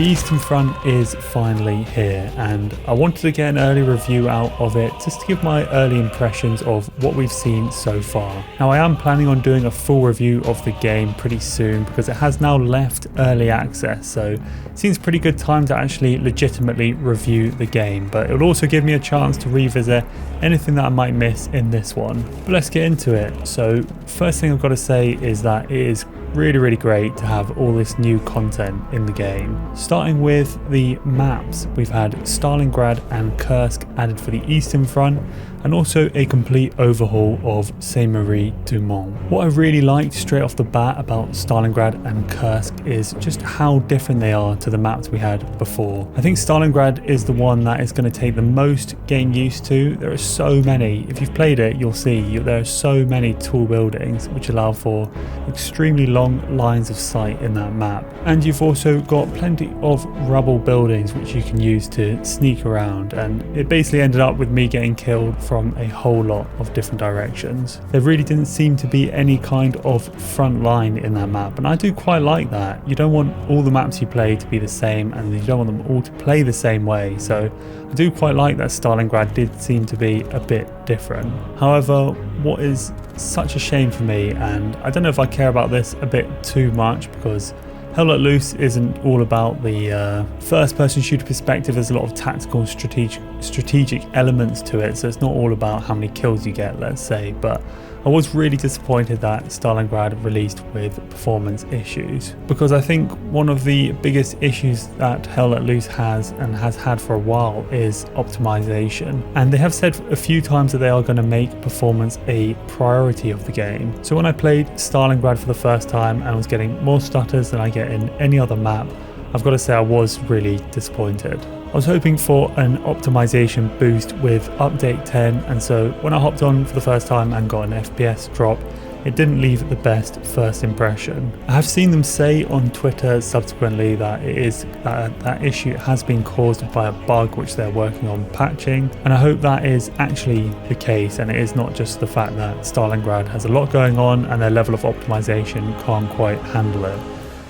Eastern Front is finally here, and I wanted to get an early review out of it just to give my early impressions of what we've seen so far. Now I am planning on doing a full review of the game pretty soon because it has now left early access, so it seems a pretty good time to actually legitimately review the game, but it'll also give me a chance to revisit anything that I might miss in this one. But let's get into it. So first thing I've got to say is that it is really great to have all this new content in the game. Starting with the maps, we've had Stalingrad and Kursk added for the Eastern Front, and also a complete overhaul of Saint-Marie-du-Mont. What I really liked straight off the bat about Stalingrad and Kursk is just how different they are to the maps we had before. I think Stalingrad is the one that is going to take the most getting used to. There are so many, if you've played it you'll see there are so many tall buildings which allow for extremely long lines of sight in that map, and you've also got plenty of rubble buildings which you can use to sneak around, and it basically ended up with me getting killed from a whole lot of different directions. There really didn't seem to be any kind of front line in that map, and I do quite like that. You don't want all the maps you play to be the same, and you don't want them all to play the same way, so I do quite like that Stalingrad did seem to be a bit different. However, what is such a shame for me, and I don't know if I care about this a bit too much because Hell Let Loose isn't all about the first person shooter perspective. There's a lot of tactical and strategic elements to it, so it's not all about how many kills you get, let's say, but I was really disappointed that Stalingrad released with performance issues, because I think one of the biggest issues that Hell Let Loose has and has had for a while is optimization, and they have said a few times that they are going to make performance a priority of the game. So when I played Stalingrad for the first time and was getting more stutters than I get in any other map, I've got to say I was really disappointed. I was hoping for an optimization boost with update 10, and so when I hopped on for the first time and got an FPS drop, it didn't leave the best first impression. I have seen them say on Twitter subsequently that it is that issue has been caused by a bug which they're working on patching, and I hope that is actually the case and it is not just the fact that Stalingrad has a lot going on and their level of optimization can't quite handle it.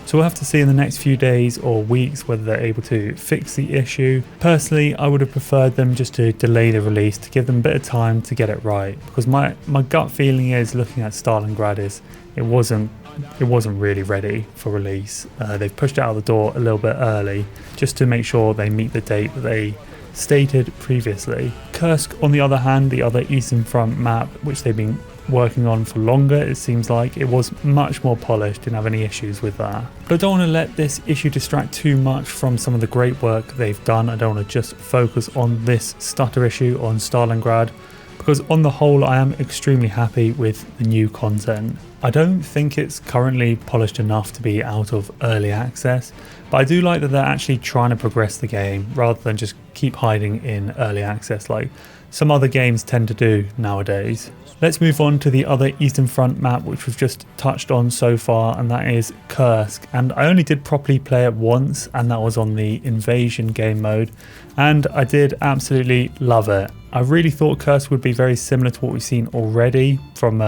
So we'll have to see in the next few days or weeks whether they're able to fix the issue. Personally, I would have preferred them just to delay the release to give them a bit of time to get it right, because my gut feeling is, looking at Stalingrad, is it wasn't really ready for release. They've pushed it out the door a little bit early just to make sure they meet the date that they stated previously. Kursk, on the other hand, the other Eastern Front map, which they've been working on for longer, it seems like it was much more polished, didn't have any issues with that. But I don't want to let this issue distract too much from some of the great work they've done. I don't want to just focus on this stutter issue on Stalingrad, because on the whole I am extremely happy with the new content. I don't think it's currently polished enough to be out of early access, but I do like that they're actually trying to progress the game rather than just keep hiding in early access like some other games tend to do nowadays. Let's move on to the other Eastern Front map which we've just touched on so far, and that is Kursk. And I only did properly play it once, and that was on the invasion game mode, and I did absolutely love it. I really thought Kursk would be very similar to what we've seen already from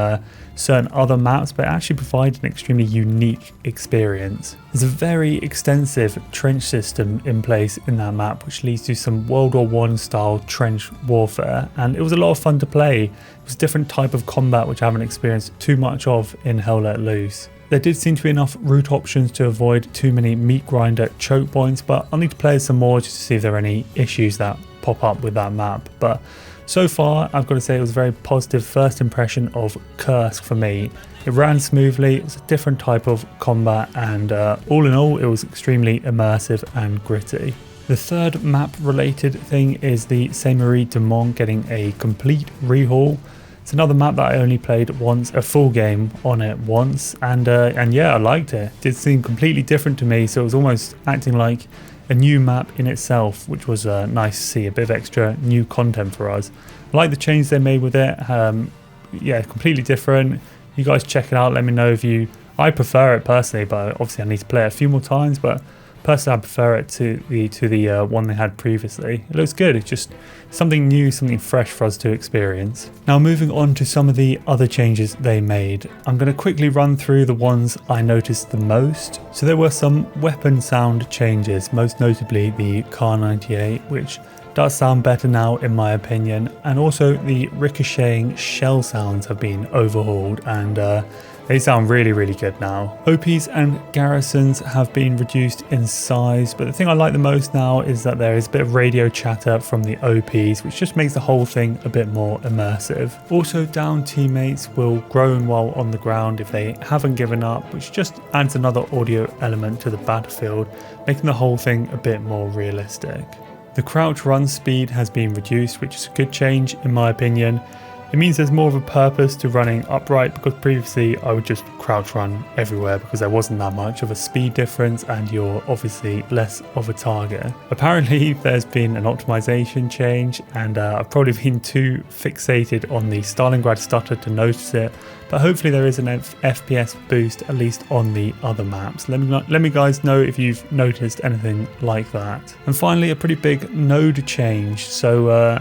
certain other maps, but it actually provided an extremely unique experience. There's a very extensive trench system in place in that map which leads to some World War I style trench warfare, and it was a lot of fun to play. It was a different type of combat which I haven't experienced too much of in Hell Let Loose. There did seem to be enough route options to avoid too many meat grinder choke points, but I'll need to play some more just to see if there are any issues that pop up with that map. But so far I've got to say it was a very positive first impression of Kursk for me. It ran smoothly, it was a different type of combat, and all in all it was extremely immersive and gritty. The third map related thing is the Saint-Marie-du-Mont getting a complete rehaul. It's another map that I only played once, a full game on it once, and yeah, I liked it. It did seem completely different to me, so it was almost acting like a new map in itself, which was nice to see, a bit of extra new content for us. I like the change they made with it. Yeah, completely different. You guys check it out, let me know if you... I prefer it personally, but obviously I need to play it a few more times, but Personally, I prefer it to the one they had previously. It looks good. It's just something new, something fresh for us to experience. Now moving on to some of the other changes they made, I'm going to quickly run through the ones I noticed the most. So there were some weapon sound changes, most notably the Kar 98, which does sound better now in my opinion, and also the ricocheting shell sounds have been overhauled and they sound really good now. OPs and garrisons have been reduced in size, but the thing I like the most now is that there is a bit of radio chatter from the OPs, which just makes the whole thing a bit more immersive. Also, down teammates will groan while on the ground if they haven't given up, which just adds another audio element to the battlefield, making the whole thing a bit more realistic. The crouch run speed has been reduced, which is a good change in my opinion. It means there's more of a purpose to running upright, because previously I would just crouch run everywhere because there wasn't that much of a speed difference and you're obviously less of a target. Apparently there's been an optimization change and I've probably been too fixated on the Stalingrad stutter to notice it, but hopefully there is an FPS boost at least on the other maps. Let me guys know if you've noticed anything like that. And finally, a pretty big node change. So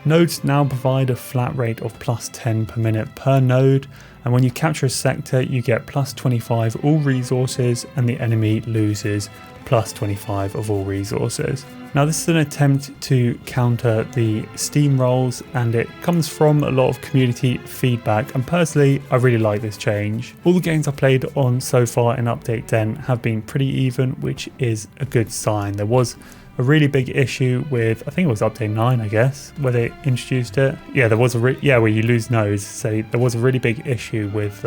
nodes now provide a flat rate of +10 per minute per node, and when you capture a sector you get +25 all resources and the enemy loses +25 of all resources. Now this is an attempt to counter the steamrolls and it comes from a lot of community feedback, and personally I really like this change. All the games I've played on so far in update 10 have been pretty even, which is a good sign. There was a really big issue with, I think it was update 9 I guess, where they introduced it. Yeah, there was where you lose nodes, so there was a really big issue with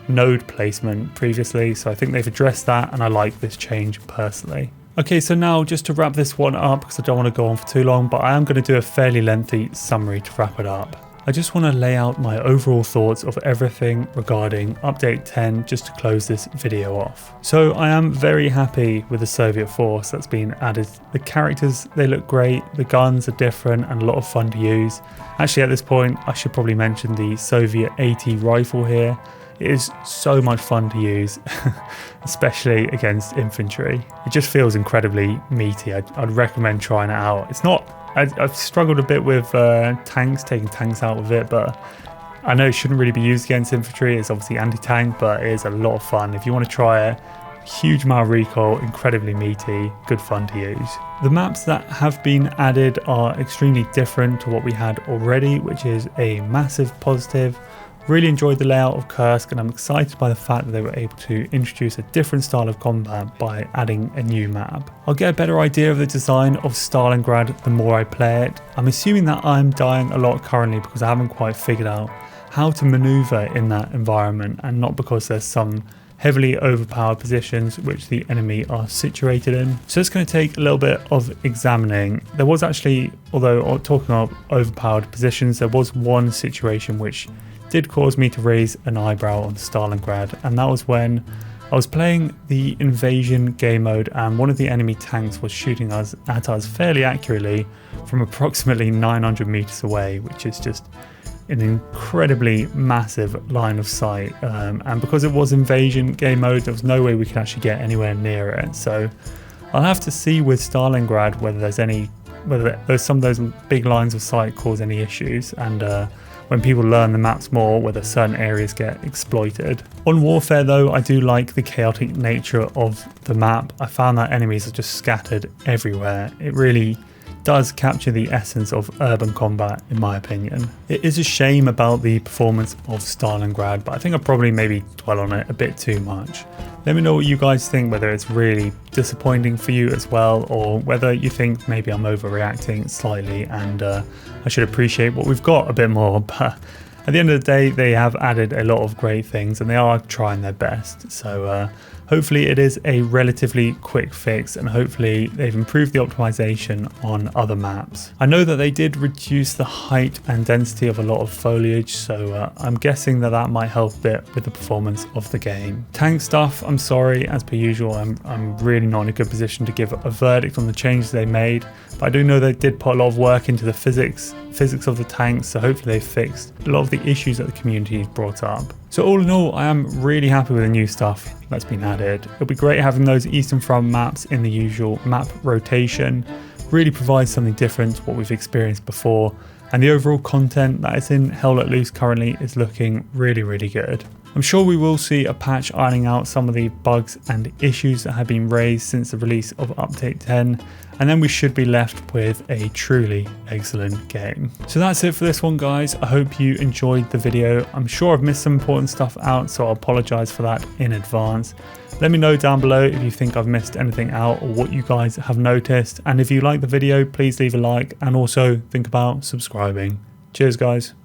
node placement previously, so I think they've addressed that and I like this change personally. Okay, so now just to wrap this one up, because I don't want to go on for too long, but I am going to do a fairly lengthy summary to wrap it up. I just want to lay out my overall thoughts of everything regarding update 10 just to close this video off. So I am very happy with the Soviet force that's been added. The characters, they look great, the guns are different and a lot of fun to use. Actually at this point I should probably mention the Soviet 80 rifle here. It is so much fun to use, especially against infantry. It just feels incredibly meaty. I'd recommend trying it out. It's not, I've struggled a bit with taking tanks out of it, but I know it shouldn't really be used against infantry. It's obviously anti-tank, but it is a lot of fun. If you want to try it, huge amount of recoil, incredibly meaty, good fun to use. The maps that have been added are extremely different to what we had already, which is a massive positive. Really enjoyed the layout of Kursk and I'm excited by the fact that they were able to introduce a different style of combat by adding a new map. I'll get a better idea of the design of Stalingrad the more I play it. I'm assuming that I'm dying a lot currently because I haven't quite figured out how to maneuver in that environment, and not because there's some heavily overpowered positions which the enemy are situated in. So it's going to take a little bit of examining. There was actually, although talking of overpowered positions, there was one situation which did cause me to raise an eyebrow on Stalingrad, and that was when I was playing the invasion game mode and one of the enemy tanks was shooting at us fairly accurately from approximately 900 meters away, which is just an incredibly massive line of sight, and because it was invasion game mode there was no way we could actually get anywhere near it. So I'll have to see with Stalingrad whether there's some of those big lines of sight cause any issues, and when people learn the maps more, whether certain areas get exploited. On Warfare though, I do like the chaotic nature of the map. I found that enemies are just scattered everywhere. It really does capture the essence of urban combat in my opinion. It is a shame about the performance of Stalingrad, but I think I probably maybe dwell on it a bit too much. Let me know what you guys think, whether it's really disappointing for you as well, or whether you think maybe I'm overreacting slightly and I should appreciate what we've got a bit more. But at the end of the day, they have added a lot of great things and they are trying their best. So hopefully it is a relatively quick fix, and hopefully they've improved the optimization on other maps. I know that they did reduce the height and density of a lot of foliage, so I'm guessing that that might help a bit with the performance of the game. Tank stuff, I'm sorry, as per usual, I'm really not in a good position to give a verdict on the changes they made, but I do know they did put a lot of work into the physics of the tanks, so hopefully they fixed a lot of the issues that the community has brought up. So all in all, I am really happy with the new stuff that's been added. It'll be great having those Eastern Front maps in the usual map rotation. Really provides something different to what we've experienced before, and the overall content that is in Hell Let Loose currently is looking really good. I'm sure we will see a patch ironing out some of the bugs and issues that have been raised since the release of Update 10, and then we should be left with a truly excellent game. So that's it for this one, guys. I hope you enjoyed the video. I'm sure I've missed some important stuff out, so I apologize for that in advance. Let me know down below if you think I've missed anything out or what you guys have noticed, and if you like the video, please leave a like and also think about subscribing. Cheers, guys.